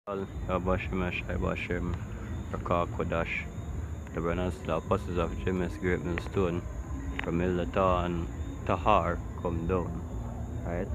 Yabashim Shaibashim Rakak Kodash the Brothers the Apostles of James Great Millstone from Illatan Tahar come down. Right?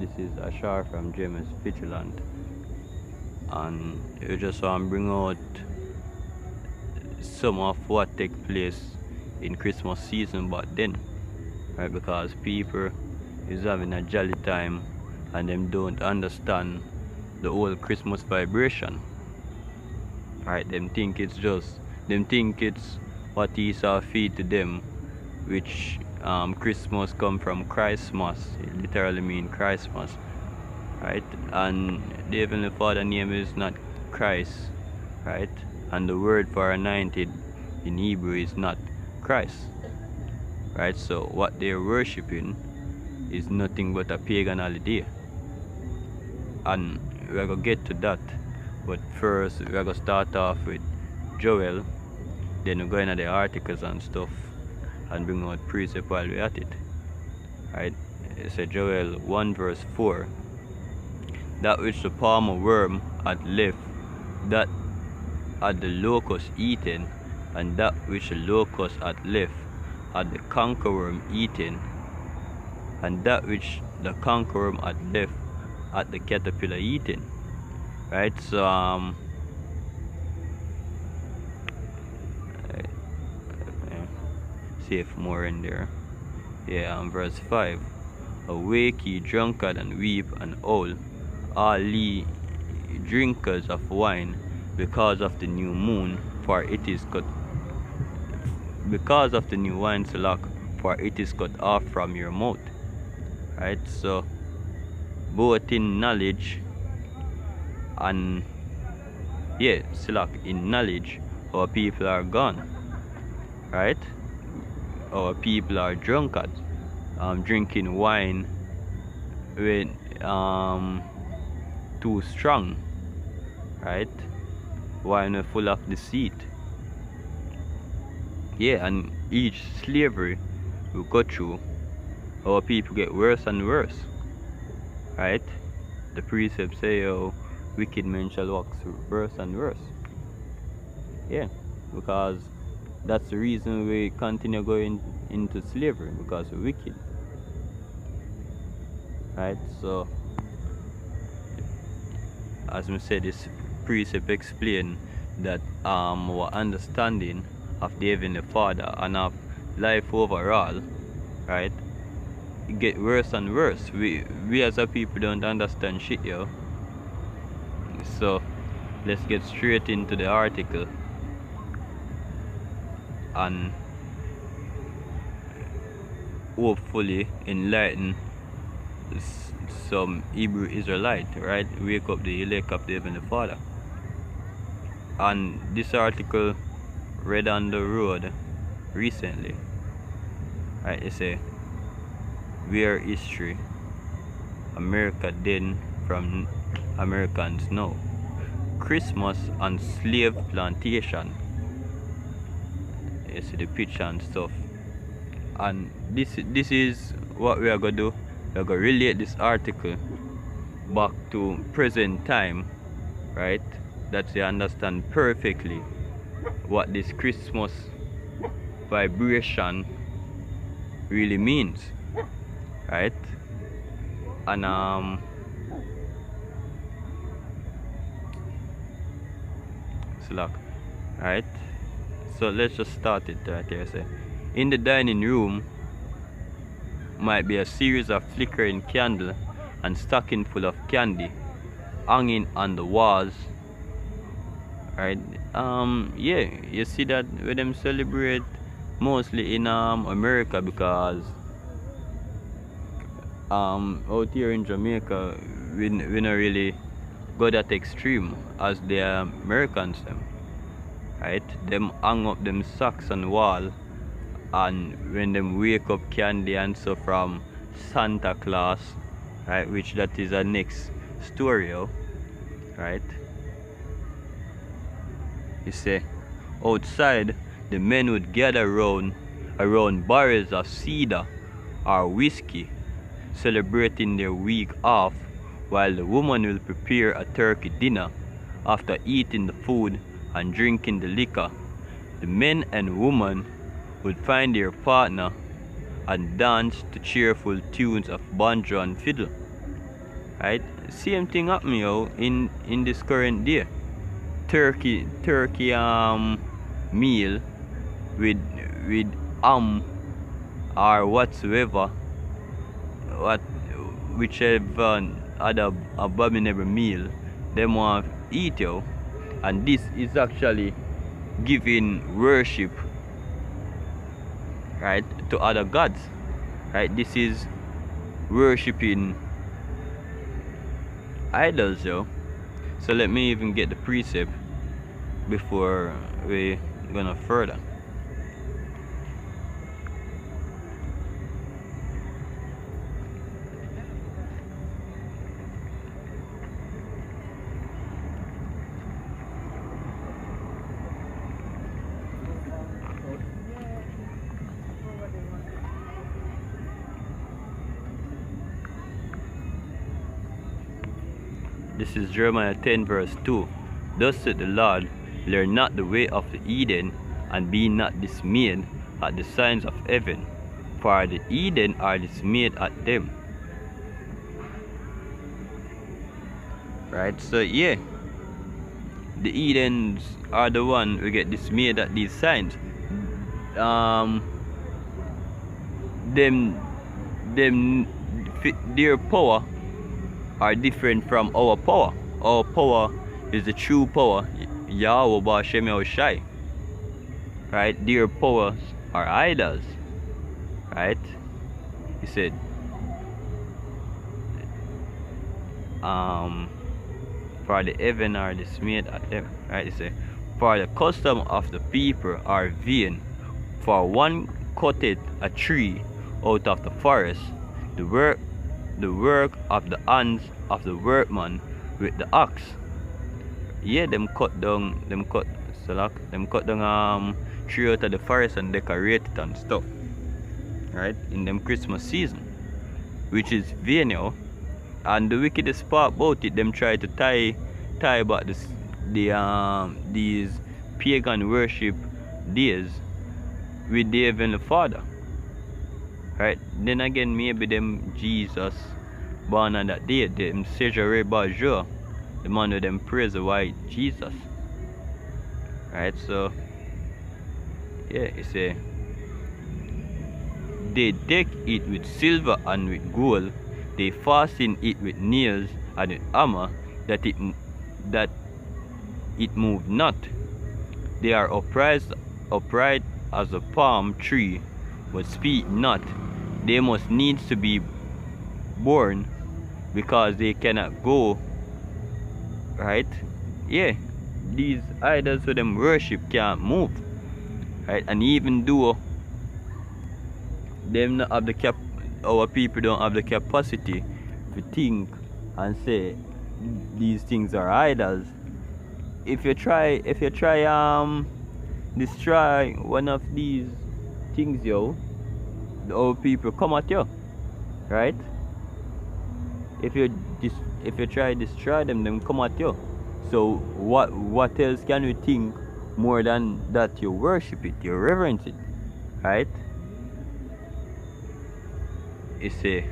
This is Ashar from James Vigilant, and you just want to bring out some of what take place in Christmas season back then. Right, because people is having a jolly time and them don't understand the whole Christmas vibration. Right, them think it's what Esau feed to them, which Christmas come from Christmas. It literally means Christmas. Right, and the Heavenly Father name is not Christ, right? And the word for anointed in Hebrew is not Christ. Right, so what they're worshipping is nothing but a pagan holiday. And we're gonna get to that, but first we're gonna start off with Joel, then we're going to the articles and stuff and bring out precept while we're at it. Right, it's a Joel 1 verse 4. That which the palmer worm had left, that had the locust eaten, and that which the locust had left had the cankerworm eaten, and that which the cankerworm had left had the caterpillar eaten. Right, so see if more in there. Yeah, verse 5. Awake ye drunkard and weep and howl, all ye drinkers of wine, because of the new moon, for it is cut, because of the new wine slack, for it is cut off from your mouth. Right, so both in knowledge and slack in knowledge, our people are gone. Right, our people are drunkards, drinking wine with too strong. Right, wine full of deceit. Yeah, and each slavery we go through, our people get worse and worse. Right, the precept say, oh, wicked men shall walk worse and worse. Yeah, because that's the reason we continue going into slavery, because we're wicked. Right, so as we said, this precept explain that our understanding of the Heavenly Father and of life overall, right, it get worse and worse. We as a people don't understand shit, yo. So let's get straight into the article and hopefully enlighten some Hebrew Israelite, right? Wake up the elect of the Heavenly Father. And this article read on the road recently, right? It say, where history America then from Americans now. Christmas on slave plantation. You see the picture and stuff. And this is what we are gonna do. We are gonna relate this article back to present time, right? That you understand perfectly what this Christmas vibration really means. Right? And slack. Right? So let's just start it right here. Say, in the dining room might be a series of flickering candle and stocking full of candy hanging on the walls. Right? Yeah, you see that when them celebrate mostly in America, because out here in Jamaica we not really go that extreme as the Americans them. Right, them hang up them socks on the wall, and when them wake up candy and so from Santa Claus, right, which that is a next story, right? You say outside the men would gather around barrels of cider or whiskey, celebrating their week off while the woman will prepare a turkey dinner. After eating the food and drinking the liquor, the men and women would find their partner and dance to cheerful tunes of banjo and fiddle. Right? Same thing happen, in this current day. Turkey meal with or whatsoever, whichever other abominable meal them want to eat, and this is actually giving worship, right, to other gods, right? This is worshiping idols, So let me even get the precept before we gonna further. This is Jeremiah 10 verse 2. Thus said the Lord, learn not the way of the Eden, and be not dismayed at the signs of heaven, for the Eden are dismayed at them. Right, so yeah, the Edens are the one who get dismayed at these signs. Their power are different from our power. Our power is the true power, Yahweh Ba'Shem Yahushai. Right? Their powers are idols. Right? He said, for the heaven are dismayed at them. Right? He said, for the custom of the people are vain. For one cutteth a tree out of the forest, the work of the hands of the workman with the axe. Yeah, them cut down tree out of the forest and decorate it and stuff. Right? In them Christmas season, which is vain, And the wickedest part about it, them try to tie back these pagan worship days with the Heavenly Father. Right? Then again, maybe them Jesus born on that day, them Cesare Borgia, the man with them praise the white Jesus. Right? So yeah, he say they deck it with silver and with gold, they fasten it with nails and with hammer, that it move not. They are upright as a palm tree, but speak not. They must needs to be born, because they cannot go. Right? Yeah, these idols for them worship can't move. Right? And even though them not have the our people don't have the capacity to think and say these things are idols. If you try destroy one of these things, the old people come at you. Right? If you try destroy them come at you. So what else can we think more than that you worship it, you reverence it? Right? You say,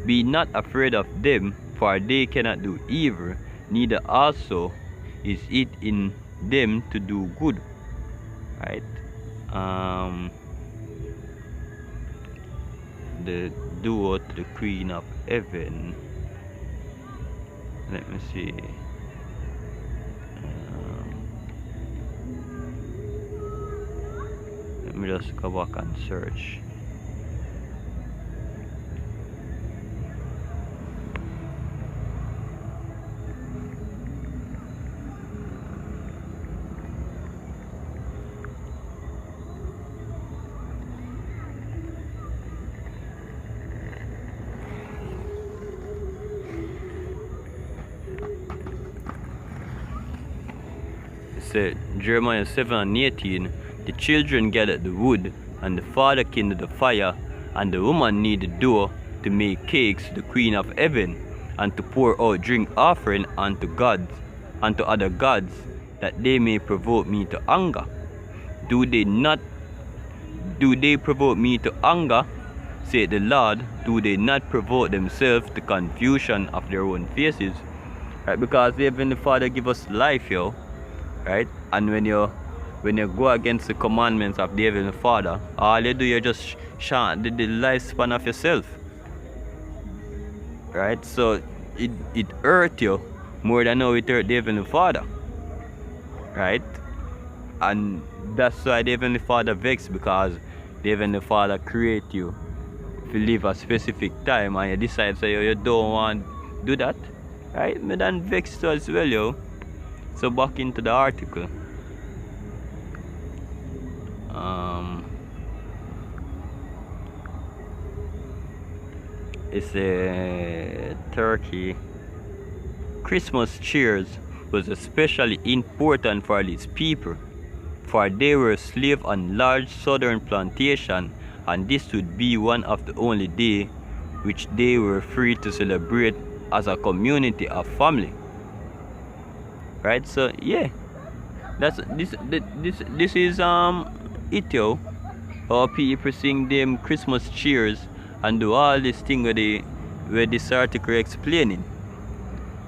be not afraid of them, for they cannot do evil, neither also is it in them to do good. Right? The duo to the Queen of Heaven. Let me see. Let me just go back and search. Said Jeremiah 7:18, the children gathered the wood, and the father kindled the fire, and the woman need the dough to make cakes to the Queen of Heaven, and to pour out drink offering unto gods, unto other gods, that they may provoke me to anger. Do they provoke me to anger, said the Lord? Do they not provoke themselves to confusion of their own faces? Right? Because the Heavenly Father give us life, yo. Right? And when you go against the commandments of the Heavenly Father, all you do, you just short the lifespan of yourself. Right? So it hurt you more than how it hurt the Heavenly Father. Right? And that's why the Heavenly Father vexed, because the Heavenly Father create you to live a specific time, and you decide so you don't want to do that. Right? Me then vexed as well, yo. So back into the article. It's a Turkey. Christmas cheers was especially important for these people, for they were slaves on large southern plantation, and this would be one of the only days which they were free to celebrate as a community of family. Right? So yeah, that's this is it, yo. How people sing them Christmas cheers and do all this thing where this article explaining.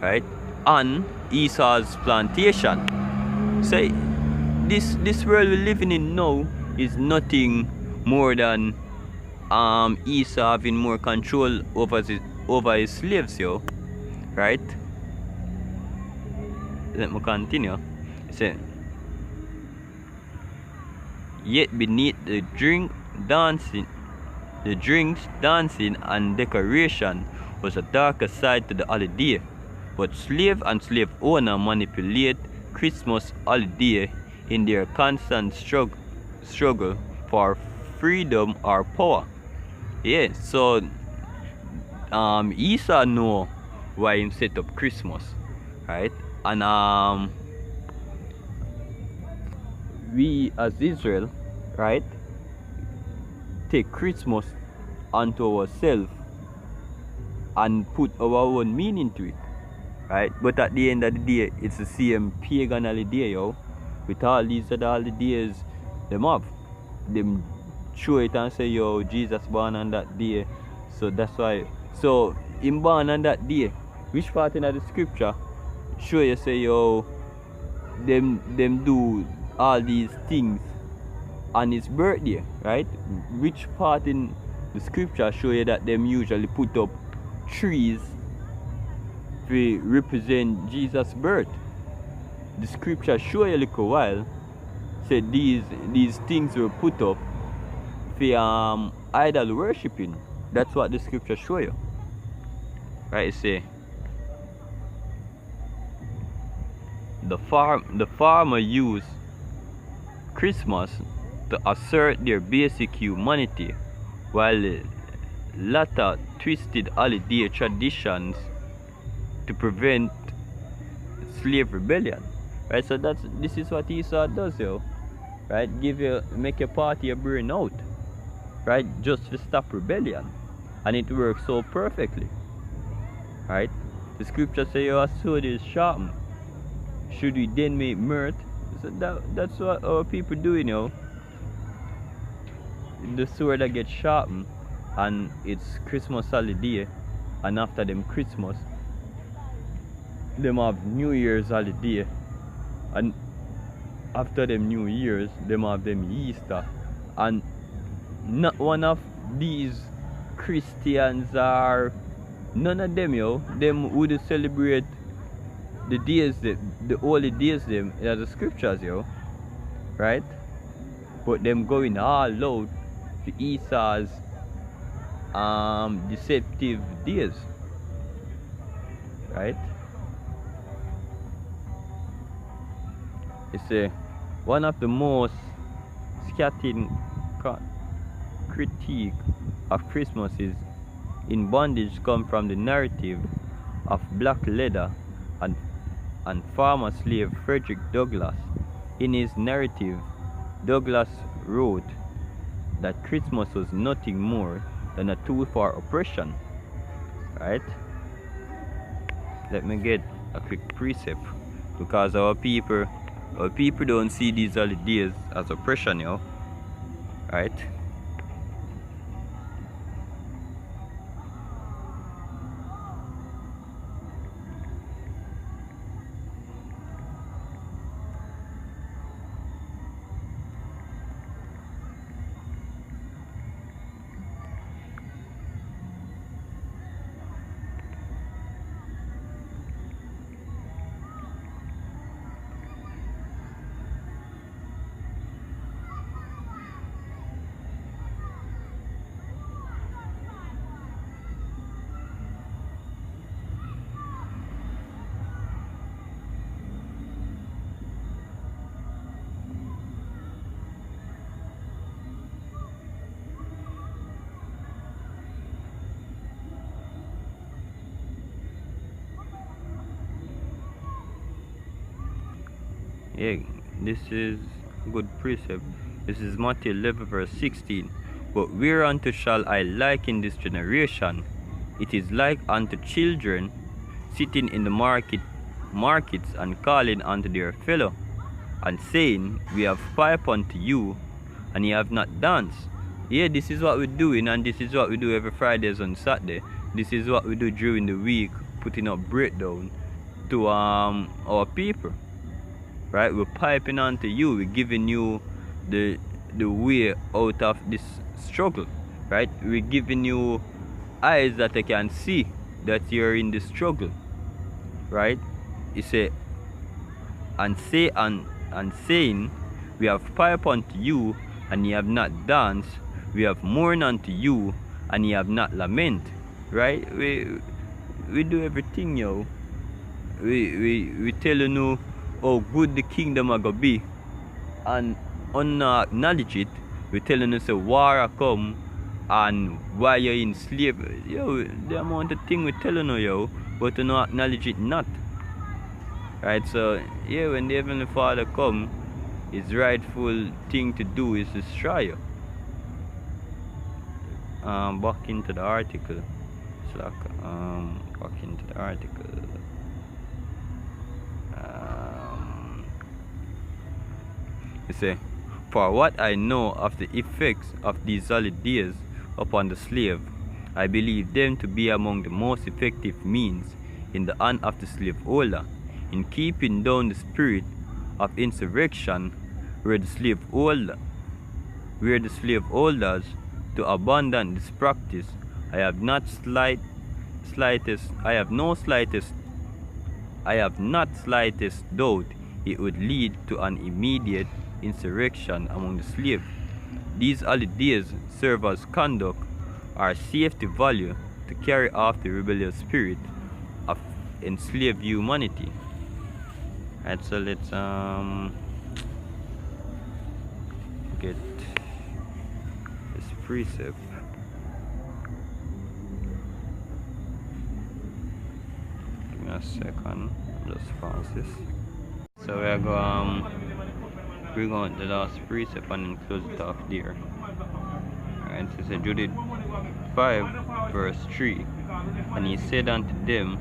Right? On Esau's plantation. Say this world we're living in now is nothing more than Esau having more control over his slaves, yo. Right? Let me continue. Say, yet beneath the drinks, dancing and decoration was a darker side to the holiday. But slave and slave owner manipulate Christmas holiday in their constant struggle for freedom or power. Yeah, so Esau know why he set up Christmas, right? And we as Israel, right, take Christmas onto ourselves and put our own meaning to it, right? But at the end of the day, it's the same pagan holiday, yo. With all these other holidays them have, them show it and say, yo, Jesus born on that day, so that's why. So him born on that day, which part in the scripture show you say, yo, them do all these things on his birthday, right? Which part in the scripture show you that them usually put up trees to represent Jesus' birth? The scripture show you a little while said these things were put up for idol worshipping. That's what the scripture show you, right? It say the farmer used Christmas to assert their basic humanity, while the latter twisted holiday traditions to prevent slave rebellion. Right? So this is what Esau does, yo. Right? Make your party a burn out. Right? Just to stop rebellion. And it works so perfectly. Right? The scripture say your sword is sharpened. Should we then make mirth? So that's what our people do, you know. The sword that gets sharpened, and it's Christmas holiday, and after them Christmas, them have New Year's holiday, and after them New Year's, them have them Easter, and not one of these Christians are, none of them, yo, them would celebrate the days, the holy days them in the scriptures, yo, right? But them going all out to Esau's deceptive days, right? It's one of the most scathing critique of Christmas is in bondage come from the narrative of black leather and farmer slave Frederick Douglass. In his narrative, Douglass wrote, that Christmas was nothing more than a tool for oppression. Right? Let me get a quick precept, because our people don't see these holidays as oppression, right? Yeah, this is good precept. This is Matthew 11 verse 16. But whereunto shall I liken this generation? It is like unto children sitting in the markets and calling unto their fellow, and saying, We have piped unto you, and ye have not danced. Yeah, this is what we're doing, and this is what we do every Fridays and Saturday. This is what we do during the week, putting up breakdown to our people. Right? We're piping onto you, we're giving you the way out of this struggle. Right? We're giving you eyes that they can see that you're in the struggle. Right? He say, and saying, We have piped unto you, and ye have not danced. We have mourned unto you, and ye have not lament. Right? We do everything, We telling you how good the kingdom are gonna be, and unacknowledge it. We're telling us a war a come, and why you're in slavery. The amount of thing we're telling you, but to not acknowledge it not. Right? So yeah, when the Heavenly Father come, his rightful thing to do is destroy you. Back into the article. Back into the article. You say, For what I know of the effects of these holidays upon the slave, I believe them to be among the most effective means in the hand of the slaveholder in keeping down the spirit of insurrection where the slaveholders to abandon this practice. I have not slightest doubt it would lead to an immediate insurrection among the slaves. These holidays serve as conduct or safety value to carry off the rebellious spirit of enslaved humanity. And so let's get this precept. Give me a second, just pause this. So we're going bring out the last precept and then close it off there. And so it says Judith 5 verse 3. And he said unto them,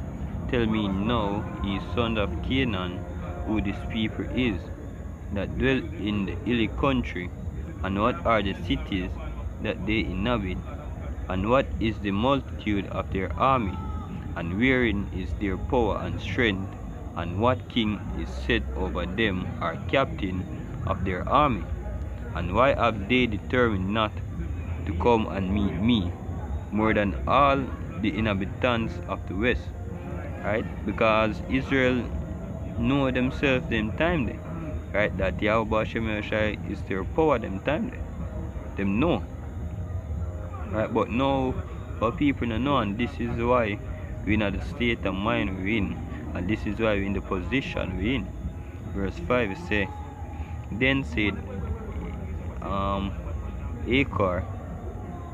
Tell me now, ye sons of Canaan, who this people is, that dwell in the hilly country, and what are the cities that they inhabit, and what is the multitude of their army, and wherein is their power and strength, and what king is set over them, or captain of their army, and why have they determined not to come and meet me, more than all the inhabitants of the west? Right? Because Israel know themselves them time there, right? That Yahweh Shemeshai is their power them time there. Them know. Right? But now our people don't know, and this is why we're in the state of mind we're in, and this is why we're in the position we're in. Verse 5 it say, Then said Achor,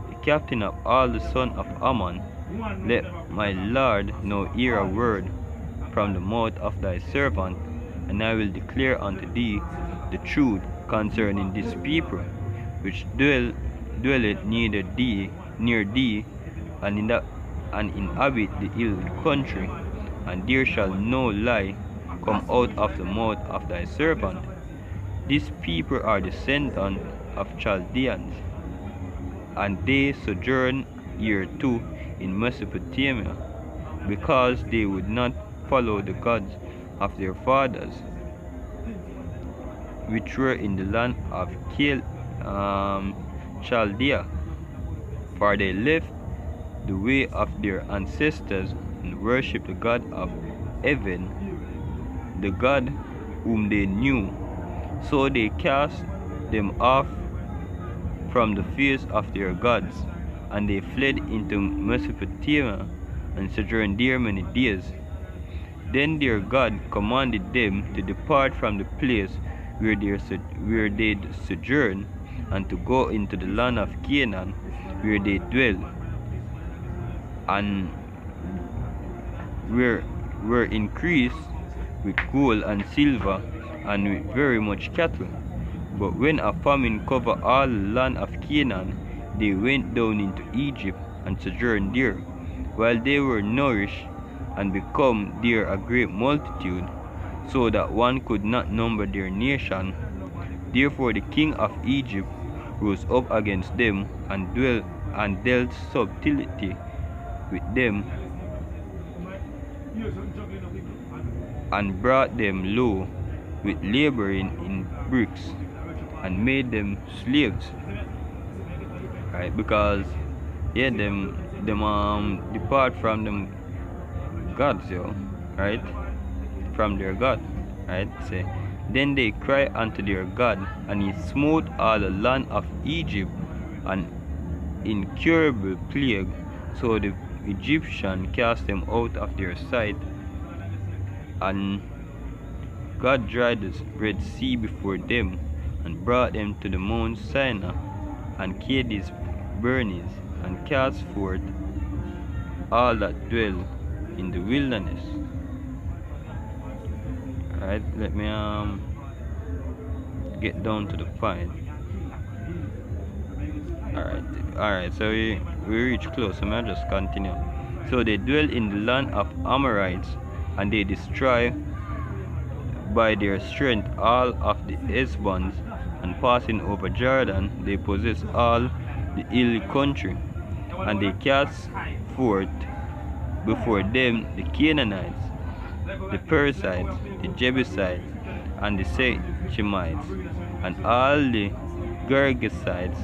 the captain of all the sons of Ammon, Let my Lord now hear a word from the mouth of thy servant, and I will declare unto thee the truth concerning this people, which dwell dwelleth near thee, and inhabit the hill country, and there shall no lie come out of the mouth of thy servant. These people are descendants of Chaldeans, and they sojourn here too in Mesopotamia, because they would not follow the gods of their fathers, which were in the land of Chaldea, for they left the way of their ancestors and worshipped the God of heaven, the God whom they knew. So they cast them off from the face of their gods, and they fled into Mesopotamia and sojourned there many days. Then their God commanded them to depart from the place where they sojourned, and to go into the land of Canaan, where they dwell, and were increased with gold and silver, and with very much cattle. But when a famine covered all the land of Canaan, they went down into Egypt and sojourned there, while they were nourished and become there a great multitude, so that one could not number their nation. Therefore the king of Egypt rose up against them, and dealt subtlety with them, and brought them low with laboring in bricks, and made them slaves. Right? Because them depart from them gods, right? From their God, right? Say, then they cry unto their God, and he smote all the land of Egypt an incurable plague, so the Egyptian cast them out of their sight, and God dried the Red Sea before them, and brought them to the Mount Sinai, and Kadesh Bernice, and cast forth all that dwell in the wilderness. Alright, let me get down to the point. Alright, so we reach close, so I'll just continue. So they dwell in the land of Amorites, and they destroy by their strength all of the Heshbons, and passing over Jordan, they possess all the hill country, and they cast forth before them the Canaanites, the Perizzites, the Jebusites, and the Shechemites, and all the Girgasites,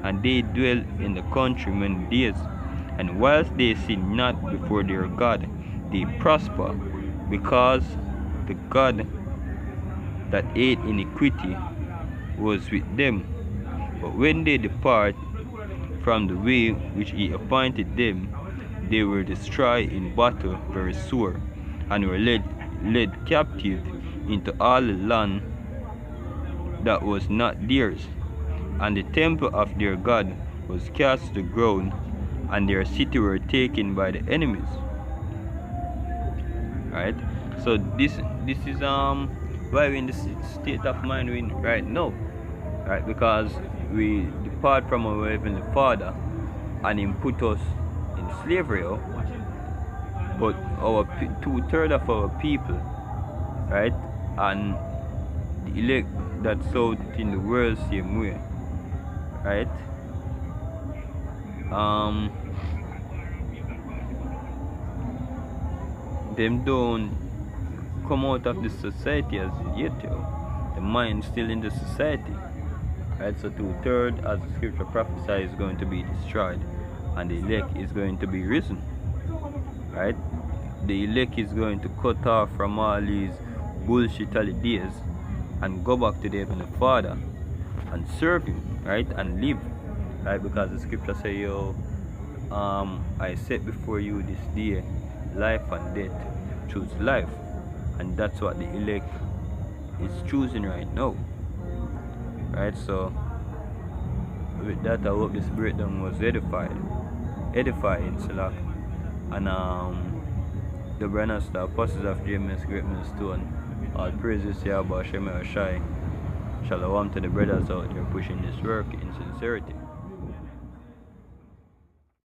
and they dwell in the country many days. And whilst they sin not before their God, they prosper, because the God that ate iniquity was with them. But when they depart from the way which he appointed them, they were destroyed in battle very sore, and were led captive into all the land that was not theirs. And the temple of their God was cast to the ground, and their city were taken by the enemies. Right? So this is why we're in the state of mind we're in right now. Right? Because we depart from our Heavenly Father, and Him put us in slavery. But our 2/3 of our people, right, and the elect that's out in the world same way, right? Them don't come out of the society as yet, the mind still in the society, right? So 2/3, as the scripture prophesies, is going to be destroyed, and the elect is going to be risen, right? The elect is going to cut off from all these bullshit holidays and go back to the Heavenly Father and serve Him, right, and live, right? Because the scripture say, I set before you this day life and death. Choose life, and that's what the elect is choosing right now, right? So with that, I hope this breakdown was edifying, Salak. And the Brenner Star, Apostles of James, Great Millstone, all praises to Yahweh Shem Shai. Shalom to the brothers out there pushing this work in sincerity.